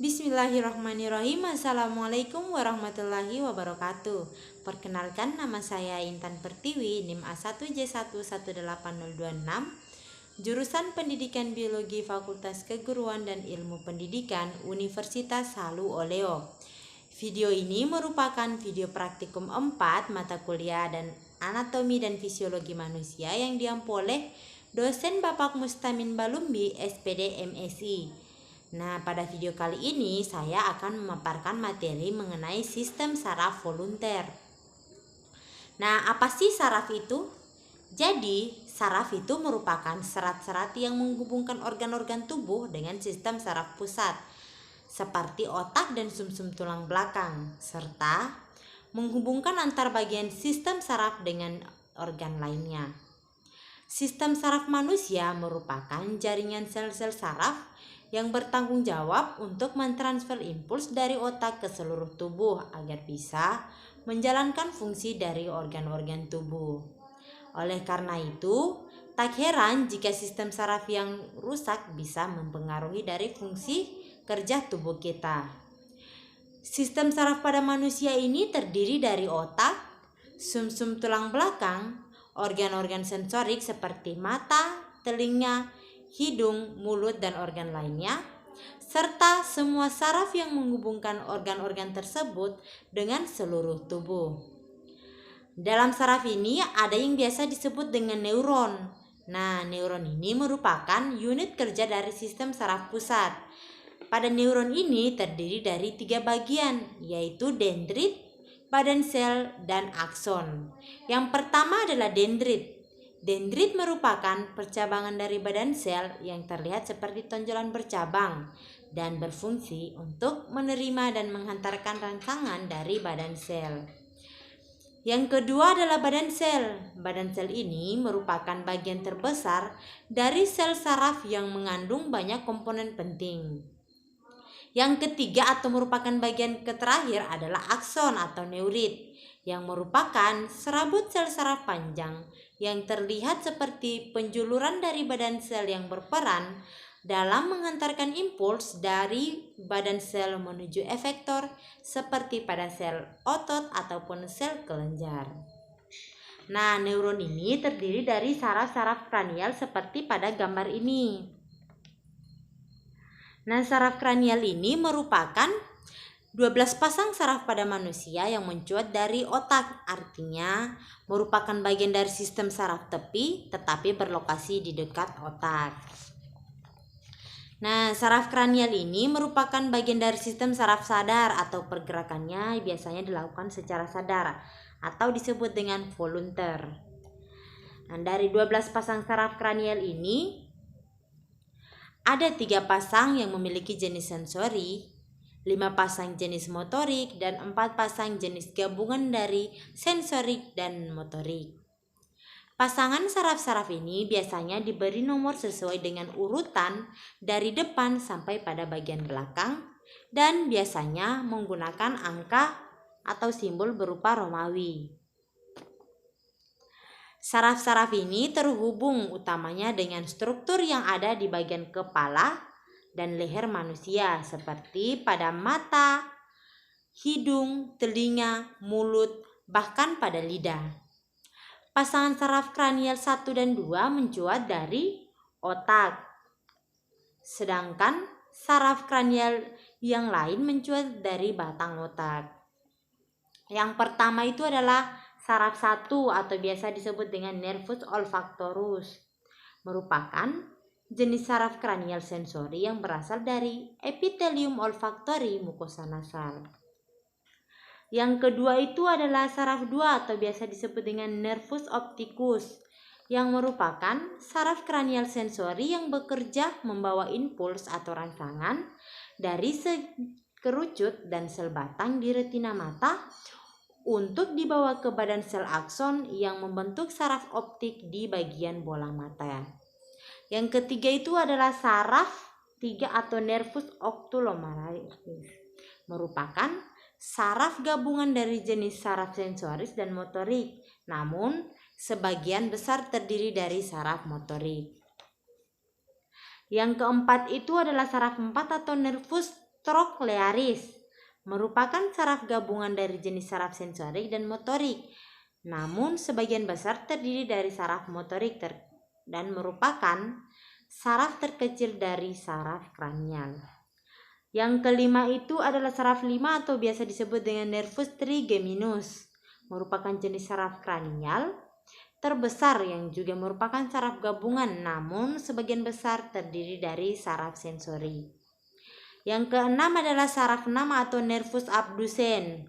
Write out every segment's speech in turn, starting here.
Bismillahirrahmanirrahim. Assalamualaikum warahmatullahi wabarakatuh. Perkenalkan, nama saya Intan Pertiwi, NIM A1J118026, jurusan Pendidikan Biologi Fakultas Keguruan dan Ilmu Pendidikan Universitas Halu Oleo. Video ini merupakan video praktikum 4 mata kuliah dan anatomi dan fisiologi manusia yang diampu oleh dosen Bapak Mustamin Balumbi, SPD MSI. Nah, pada video kali ini saya akan memaparkan materi mengenai sistem saraf volunteer. Nah, apa sih saraf itu? Jadi, saraf itu merupakan serat-serat yang menghubungkan organ-organ tubuh dengan sistem saraf pusat, seperti otak dan sumsum tulang belakang, serta menghubungkan antar bagian sistem saraf dengan organ lainnya. Sistem saraf manusia merupakan jaringan sel-sel saraf yang bertanggung jawab untuk mentransfer impuls dari otak ke seluruh tubuh agar bisa menjalankan fungsi dari organ-organ tubuh. Oleh karena itu, tak heran jika sistem saraf yang rusak bisa mempengaruhi dari fungsi kerja tubuh kita. Sistem saraf pada manusia ini terdiri dari otak, sumsum tulang belakang, organ-organ sensorik seperti mata, telinga, hidung, mulut, dan organ lainnya, serta semua saraf yang menghubungkan organ-organ tersebut dengan seluruh tubuh. Dalam saraf ini ada yang biasa disebut dengan neuron. Nah, neuron ini merupakan unit kerja dari sistem saraf pusat. Pada neuron ini terdiri dari 3 bagian, yaitu dendrit, badan sel, dan akson. Yang pertama adalah dendrit. Dendrit merupakan percabangan dari badan sel yang terlihat seperti tonjolan bercabang dan berfungsi untuk menerima dan menghantarkan rangsangan dari badan sel. Yang kedua adalah badan sel. Badan sel ini merupakan bagian terbesar dari sel saraf yang mengandung banyak komponen penting. Yang ketiga atau merupakan bagian terakhir adalah akson atau neurit, yang merupakan serabut sel saraf panjang yang terlihat seperti penjuluran dari badan sel yang berperan dalam menghantarkan impuls dari badan sel menuju efektor seperti pada sel otot ataupun sel kelenjar. Nah, neuron ini terdiri dari saraf-saraf kranial seperti pada gambar ini. Nah, saraf kranial ini merupakan 12 pasang saraf pada manusia yang mencuat dari otak, artinya merupakan bagian dari sistem saraf tepi tetapi berlokasi di dekat otak. Nah, saraf kranial ini merupakan bagian dari sistem saraf sadar atau pergerakannya biasanya dilakukan secara sadar atau disebut dengan volunteer. Nah, dari 12 pasang saraf kranial ini ada 3 pasang yang memiliki jenis sensori, 5 pasang jenis motorik, dan 4 pasang jenis gabungan dari sensorik dan motorik. Pasangan saraf-saraf ini biasanya diberi nomor sesuai dengan urutan dari depan sampai pada bagian belakang dan biasanya menggunakan angka atau simbol berupa Romawi. Saraf-saraf ini terhubung utamanya dengan struktur yang ada di bagian kepala dan leher manusia seperti pada mata, hidung, telinga, mulut, bahkan pada lidah. Pasangan saraf kranial 1 dan 2 mencuat dari otak, sedangkan saraf kranial yang lain mencuat dari batang otak. Yang pertama itu adalah saraf 1 atau biasa disebut dengan nervus olfactorus, merupakan jenis saraf kranial sensori yang berasal dari epitelium olfaktori mukosa nasal. Yang kedua itu adalah saraf 2 atau biasa disebut dengan nervus opticus, yang merupakan saraf kranial sensori yang bekerja membawa impuls atau rangsangan dari kerucut dan sel batang di retina mata untuk dibawa ke badan sel akson yang membentuk saraf optik di bagian bola mata. Yang ketiga itu adalah saraf 3 atau nervus oculomotoris, merupakan saraf gabungan dari jenis saraf sensoris dan motorik, namun sebagian besar terdiri dari saraf motorik. Yang keempat itu adalah saraf 4 atau nervus trochlearis merupakan saraf gabungan dari jenis saraf sensorik dan motorik, namun sebagian besar terdiri dari saraf motorik dan merupakan saraf terkecil dari saraf kranial. Yang kelima itu adalah saraf lima atau biasa disebut dengan nervus trigeminus, merupakan jenis saraf kranial terbesar yang juga merupakan saraf gabungan, namun sebagian besar terdiri dari saraf sensori. Yang keenam adalah saraf 6 atau nervus abducens.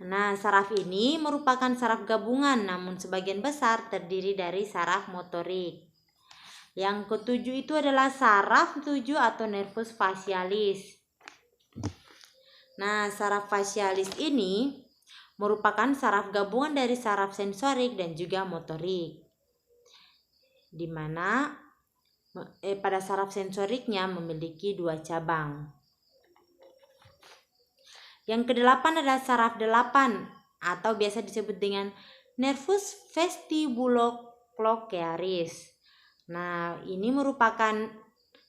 Nah, saraf ini merupakan saraf gabungan, namun sebagian besar terdiri dari saraf motorik. Yang ketujuh itu adalah saraf 7 atau nervus facialis. Nah, saraf facialis ini merupakan saraf gabungan dari saraf sensorik dan juga motorik, di mana pada saraf sensoriknya memiliki 2 cabang. Yang kedelapan adalah saraf 8 atau biasa disebut dengan nervus vestibulocochlearis. Nah, ini merupakan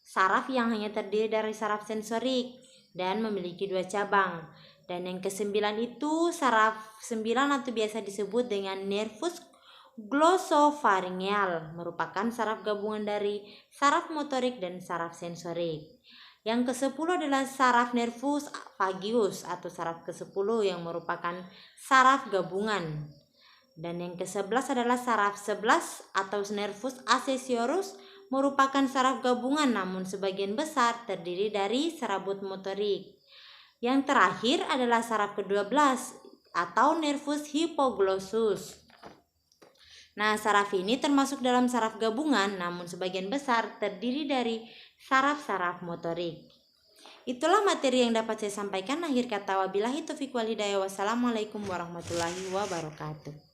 saraf yang hanya terdiri dari saraf sensorik dan memiliki 2 cabang. Dan yang kesembilan itu saraf 9 atau biasa disebut dengan nervus glosopharyngeal, merupakan saraf gabungan dari saraf motorik dan saraf sensorik. Yang ke-10 adalah saraf nervus vagus atau saraf ke-10 yang merupakan saraf gabungan. Dan yang ke-11 adalah saraf 11 atau nervus accessorus, merupakan saraf gabungan namun sebagian besar terdiri dari serabut motorik. Yang terakhir adalah saraf ke-12 atau nervus hypoglossus. Nah, saraf ini termasuk dalam saraf gabungan, namun sebagian besar terdiri dari saraf-saraf motorik. Itulah materi yang dapat saya sampaikan. Akhir kata, wabillahi taufiq wal hidayah. Wassalamualaikum warahmatullahi wabarakatuh.